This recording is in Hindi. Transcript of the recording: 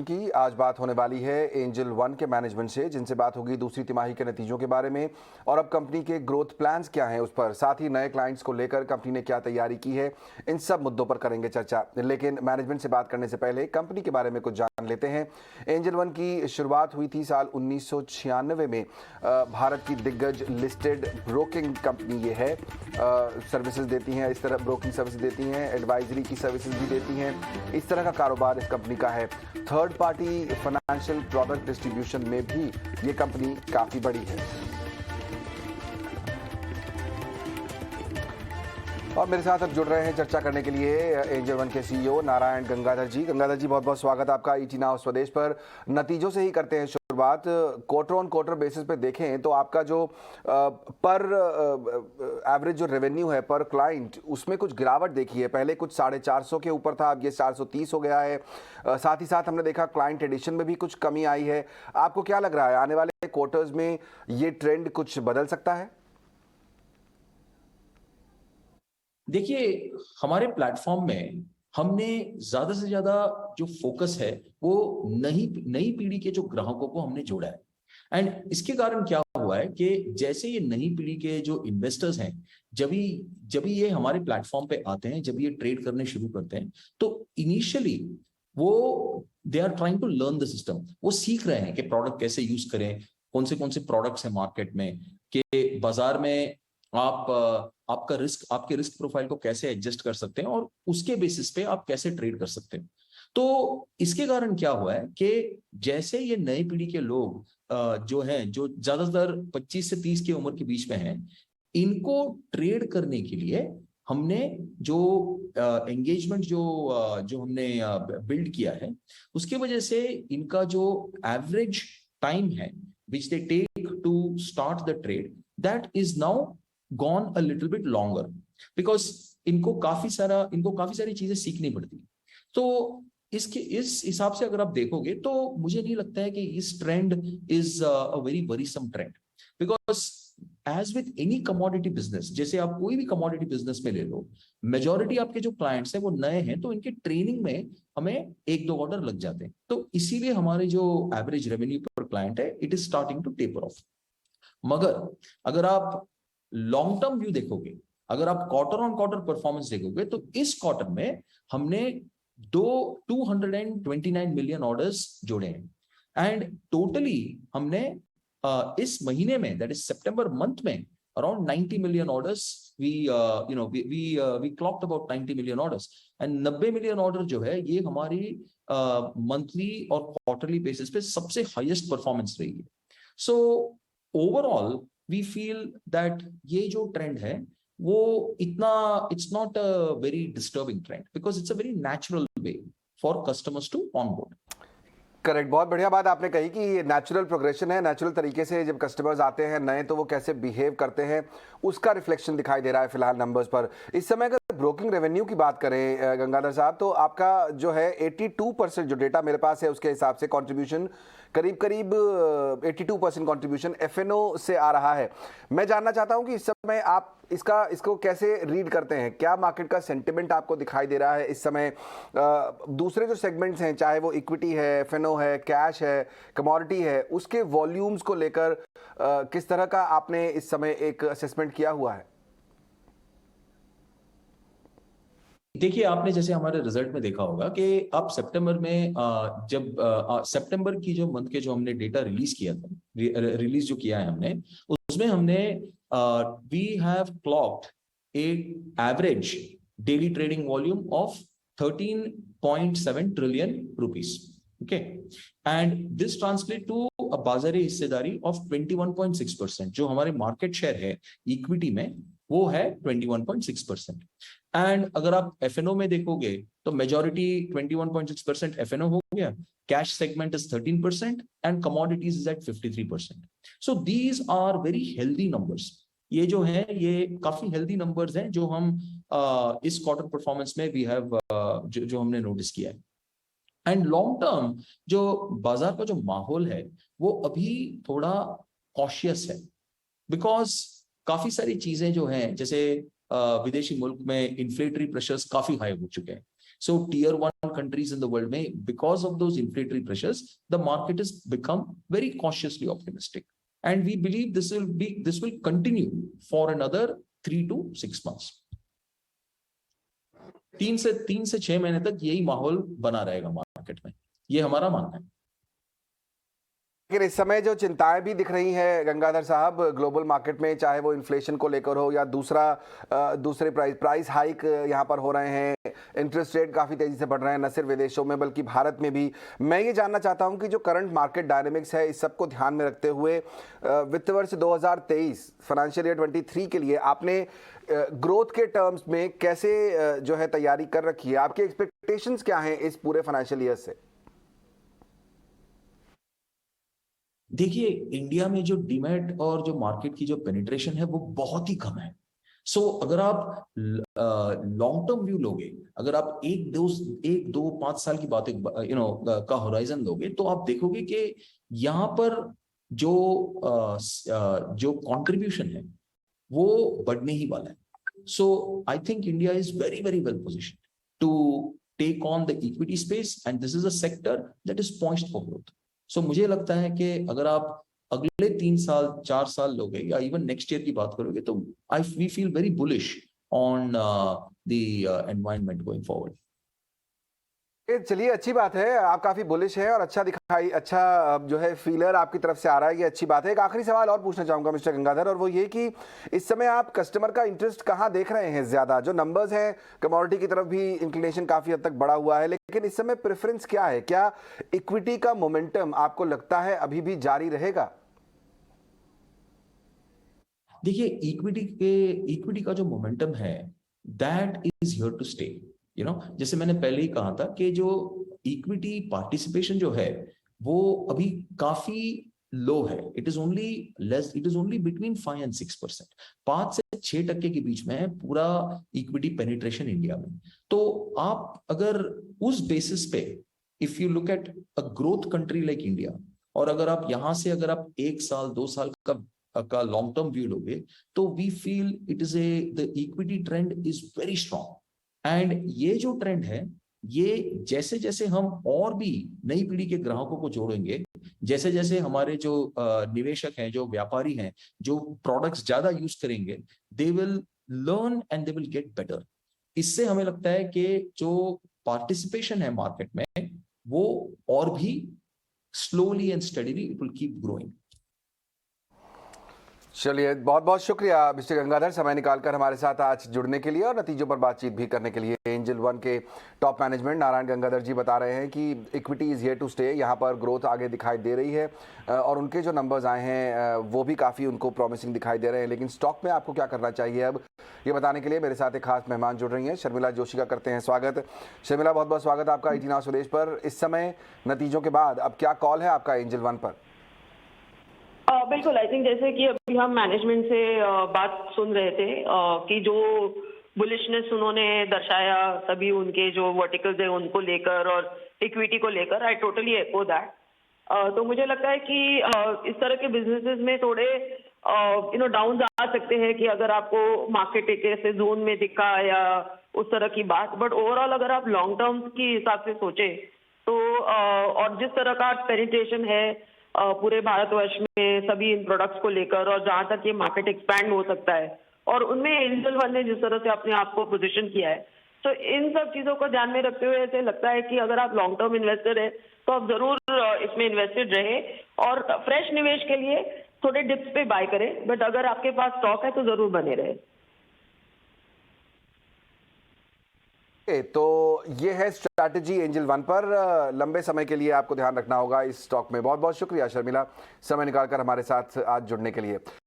की आज बात होने वाली है एंजल वन के मैनेजमेंट से, जिनसे बात होगी दूसरी तिमाही के नतीजों के बारे में और अब कंपनी के ग्रोथ प्लान्स क्या हैं उस पर, साथ ही नए क्लाइंट्स को लेकर कंपनी ने क्या तैयारी की है, इन सब मुद्दों पर करेंगे चर्चा। लेकिन मैनेजमेंट से बात करने से पहले कंपनी के बारे में कुछ जान लेते हैं। एंजल वन की शुरुआत हुई थी साल 1996 में। भारत की दिग्गज लिस्टेड ब्रोकिंग कंपनी ये है। सर्विसेज देती हैं, इस तरह ब्रोकिंग सर्विसेज देती हैं, एडवाइजरी की सर्विसेज भी देती हैं। इस तरह का कारोबार इस कंपनी का है। Third party financial product distribution में भी ये कंपनी काफी बड़ी है। और मेरे साथ अब जुड़ रहे हैं चर्चा करने के लिए एंजल वन के सीईओ नारायण गंगाधर जी। गंगाधर जी, बहुत बहुत स्वागत आपका ईटी नाउ स्वदेश पर। नतीजों से ही करते हैं शुरुआत। क्वार्टर ऑन क्वार्टर बेसिस पे देखें तो आपका जो पर एवरेज जो रेवेन्यू है पर क्लाइंट, उसमें कुछ गिरावट देखी है। पहले कुछ 450 के ऊपर था, अब ये 430 हो गया है। साथ ही साथ हमने देखा क्लाइंट एडिशन में भी कुछ कमी आई है। आपको क्या लग रहा है, आने वाले क्वार्टर्स में ये ट्रेंड कुछ बदल सकता है? देखिए, हमारे प्लेटफॉर्म में हमने ज्यादा से ज्यादा जो फोकस है वो नई पीढ़ी के जो ग्राहकों को हमने जोड़ा है। एंड इसके कारण क्या हुआ है कि जैसे ये नई पीढ़ी के जो इन्वेस्टर्स हैं, जब ये हमारे प्लेटफॉर्म पे आते हैं, जब ये ट्रेड करने शुरू करते हैं, तो इनिशियली वो they are trying to learn the system. वो सीख रहे हैं कि प्रोडक्ट कैसे यूज करें, कौन से प्रोडक्ट्स हैं मार्केट में, कि बाजार में आपके रिस्क प्रोफाइल को कैसे एडजस्ट कर सकते हैं और उसके बेसिस पे आप कैसे ट्रेड कर सकते हैं। तो इसके कारण क्या हुआ है कि जैसे ये नई पीढ़ी के लोग जो हैं, जो ज्यादातर 25 से 30 की उम्र के बीच में हैं, इनको ट्रेड करने के लिए हमने जो एंगेजमेंट जो हमने बिल्ड किया है, उसके वजह से इनका जो एवरेज टाइम है which they take to start the trade, that is now gone a little bit longer because इनको काफी सारी चीजें सीखनी पड़ती है। तो इस हिसाब से अगर आप देखोगे तो मुझे नहीं लगता है कि इस trend is a very worrisome trend, because as with any commodity business, जैसे आप कोई भी कमोडिटी बिजनेस में ले लो, मेजोरिटी आपके जो क्लाइंट्स हैं वो नए हैं, तो इनके ट्रेनिंग में हमें 1-2 ऑर्डर लग जाते हैं। तो इसीलिए हमारे जो एवरेज रेवेन्यू पर क्लाइंट है, it is starting to taper off. मगर अगर आप लॉन्ग टर्म व्यू देखोगे, अगर आप क्वार्टर ऑन क्वार्टर परफॉर्मेंस देखोगे, तो इस क्वार्टर में हमने 229 मिलियन ऑर्डर्स जोड़े हैं। एंड टोटली हमने इस महीने में, दैट इज सितंबर मंथ में, around 90 million orders we clocked about 90 million orders. And 90 million order जो है, ये हमारी मंथली और क्वार्टरली बेसिस पे सबसे हाईएस्ट परफॉर्मेंस रही है। So overall we feel that ये जो ट्रेंड है वो it's not a very disturbing trend, because it's a very natural way for customers to onboard. Correct, बहुत बढ़िया बात आपने कही कि ये नेचुरल प्रोग्रेशन है। नेचुरल तरीके से जब कस्टमर्स आते हैं नए, तो वो कैसे बिहेव करते हैं उसका रिफ्लेक्शन दिखाई दे रहा है फिलहाल नंबर्स पर। इस समय अगर ब्रोकिंग रेवेन्यू की बात करें गंगाधर साहब, तो आपका जो है 82% जो डेटा मेरे पास है उसके हिसाब से कंट्रीब्यूशन करीब 82% कंट्रीब्यूशन एफएनओ से आ रहा है। मैं जानना चाहता हूं कि इस समय आप इसको कैसे रीड करते हैं? क्या मार्केट का सेंटिमेंट आपको दिखाई दे रहा है इस समय? दूसरे जो सेगमेंट्स हैं, चाहे वो इक्विटी है, एफएनओ है, कैश है, कमोडिटी है, उसके वॉल्यूम्स को लेकर किस तरह का आपने इस समय एक असेसमेंट किया हुआ है? देखिए, आपने जैसे हमारे रिजल्ट में देखा होगा कि आप सितंबर में जब सितंबर की जो मंथ के जो हमने डेटा रिलीज किया था, रिलीज जो किया है हमने, उसमें हमने we have clocked a average daily trading volume of 13.7 trillion rupees. Okay, and this translate to a बाजारी हिस्सेदारी ऑफ 21.6%। जो हमारे मार्केट शेयर है इक्विटी में, वो है 21.6%। एंड अगर आप एफएनओ में देखोगे तो मेजॉरिटी 21.6% एफएनओ हो गया, cash segment is 13% and commodities is at 53%। So these are very healthy numbers. ये जो है, ये काफी हेल्दी नंबर्स हैं जो हम इस क्वार्टर परफॉर्मेंस में वी हैव जो हमने नोटिस किया है। एंड लॉन्ग टर्म जो बाजार का जो माहौल है वो अभी थोड़ा कॉशियस है, बिकॉज काफी सारी चीजें जो हैं, जैसे विदेशी मुल्क में इन्फ्लेटरी प्रेशर्स काफी हाई हो चुके हैं। So tier 1 countries in the world may, because of those inflationary pressures, the market has become very cautiously optimistic, and we believe this will continue for another 3 to 6 months. 3 से 6 महीने तक यही माहौल बना रहेगा मार्केट में, ये हमारा मानना है। लेकिन इस समय जो चिंताएं भी दिख रही हैं गंगाधर साहब ग्लोबल मार्केट में, चाहे वो इन्फ्लेशन को लेकर हो या दूसरे प्राइस हाइक यहाँ पर हो रहे हैं, इंटरेस्ट रेट काफ़ी तेज़ी से बढ़ रहे हैं, न सिर्फ विदेशों में बल्कि भारत में भी। मैं ये जानना चाहता हूँ कि जो करंट मार्केट डायनेमिक्स है, इस सबको ध्यान में रखते हुए वित्त वर्ष 2023 फाइनेंशियल ईयर 23 के लिए आपने ग्रोथ के टर्म्स में कैसे जो है तैयारी कर रखी है? आपके एक्सपेक्टेशंस क्या हैं इस पूरे फाइनेंशियल ईयर से? देखिए, इंडिया में जो डीमैट और जो मार्केट की जो पेनिट्रेशन है वो बहुत ही कम है। सो अगर आप लॉन्ग टर्म व्यू लोगे, अगर आप 1-2-5 साल की बात का होराइजन लोगे, तो आप देखोगे कि यहाँ पर जो कंट्रीब्यूशन है वो बढ़ने ही वाला है। So I think India is very very well position to take on the equity space, and this is a sector that is poised for growth. So मुझे लगता है कि अगर आप अगले 3 साल 4 साल लोगे या इवन नेक्स्ट ईयर की बात करोगे, तो we feel very bullish on the environment going forward. चलिए, अच्छी बात है, आप काफी बुलिश हैं और अच्छा जो है फीलर आपकी तरफ से आ रहा है, ये अच्छी बात है। एक आखिरी सवाल और पूछना चाहूंगा मिस्टर गंगाधर, और वो ये कि इस समय आप कस्टमर का इंटरेस्ट कहाँ देख रहे हैं ज्यादा? जो नंबर्स हैं, कमोडिटी की तरफ भी इंक्लिनेशन काफी हद तक बढ़ा हुआ है, लेकिन इस समय प्रेफरेंस क्या है? क्या इक्विटी का मोमेंटम आपको लगता है अभी भी जारी रहेगा? देखिए, इक्विटी का जो मोमेंटम है that is here to stay. जैसे मैंने पहले ही कहा था कि जो इक्विटी पार्टिसिपेशन जो है वो अभी काफी लो है। It is only between 5 and 6%, 5 से 6% के बीच में है पूरा इक्विटी पेनिट्रेशन इंडिया में। तो आप अगर उस बेसिस पे, if you look at a growth country like India, और अगर आप यहां से अगर आप 1 साल 2 साल का लॉन्ग टर्म व्यू लोगे, तो we feel the equity trend is very strong. And ये जो ट्रेंड है, ये जैसे जैसे हम और भी नई पीढ़ी के ग्राहकों को जोड़ेंगे, जैसे जैसे हमारे जो निवेशक हैं, जो व्यापारी हैं, जो प्रोडक्ट्स ज्यादा यूज करेंगे, they will learn and they will get better. इससे हमें लगता है कि जो पार्टिसिपेशन है मार्केट में, वो और भी slowly and steadily it will keep growing. चलिए, बहुत बहुत शुक्रिया मिस्टर गंगाधर, समय निकालकर हमारे साथ आज जुड़ने के लिए और नतीजों पर बातचीत भी करने के लिए। एंजल वन के टॉप मैनेजमेंट नारायण गंगाधर जी बता रहे हैं कि equity is here to stay, यहाँ पर ग्रोथ आगे दिखाई दे रही है और उनके जो नंबर्स आए हैं वो भी काफ़ी उनको प्रॉमिसिंग दिखाई दे रहे हैं। लेकिन स्टॉक में आपको क्या करना चाहिए अब, ये बताने के लिए मेरे साथ एक खास मेहमान जुड़ रही हैं, शर्मिला जोशी का करते हैं स्वागत। शर्मिला, बहुत बहुत स्वागत आपका ET Now स्वदेश पर। इस समय नतीजों के बाद अब क्या कॉल है आपका एंजल वन पर? बिल्कुल, आई थिंक जैसे कि अभी हम मैनेजमेंट से बात सुन रहे थे कि जो बुलिशनेस उन्होंने दर्शाया सभी उनके जो वर्टिकल्स है उनको लेकर और इक्विटी को लेकर, आई टोटली एको दैट। तो मुझे लगता है कि इस तरह के बिजनेसेस में थोड़े डाउन आ सकते हैं कि अगर आपको मार्केट एक ऐसे जोन में दिखा या उस तरह की बात, बट ओवरऑल अगर आप लॉन्ग टर्म की हिसाब से सोचे तो और जिस तरह का पेनिट्रेशन है पूरे भारतवर्ष में सभी इन प्रोडक्ट्स को लेकर, और जहां तक ये मार्केट एक्सपैंड हो सकता है, और उनमें एंजल वन ने जिस तरह से अपने आप को पोजीशन किया है, तो इन सब चीजों को ध्यान में रखते हुए ऐसे लगता है कि अगर आप लॉन्ग टर्म इन्वेस्टर है तो आप जरूर इसमें इन्वेस्टेड रहे और फ्रेश निवेश के लिए थोड़े डिप्स पे बाय करें, बट अगर आपके पास स्टॉक है तो जरूर बने रहे। तो ये है स्ट्रैटेजी एंजल वन पर, लंबे समय के लिए आपको ध्यान रखना होगा इस स्टॉक में। बहुत बहुत शुक्रिया शर्मिला, समय निकालकर हमारे साथ आज जुड़ने के लिए।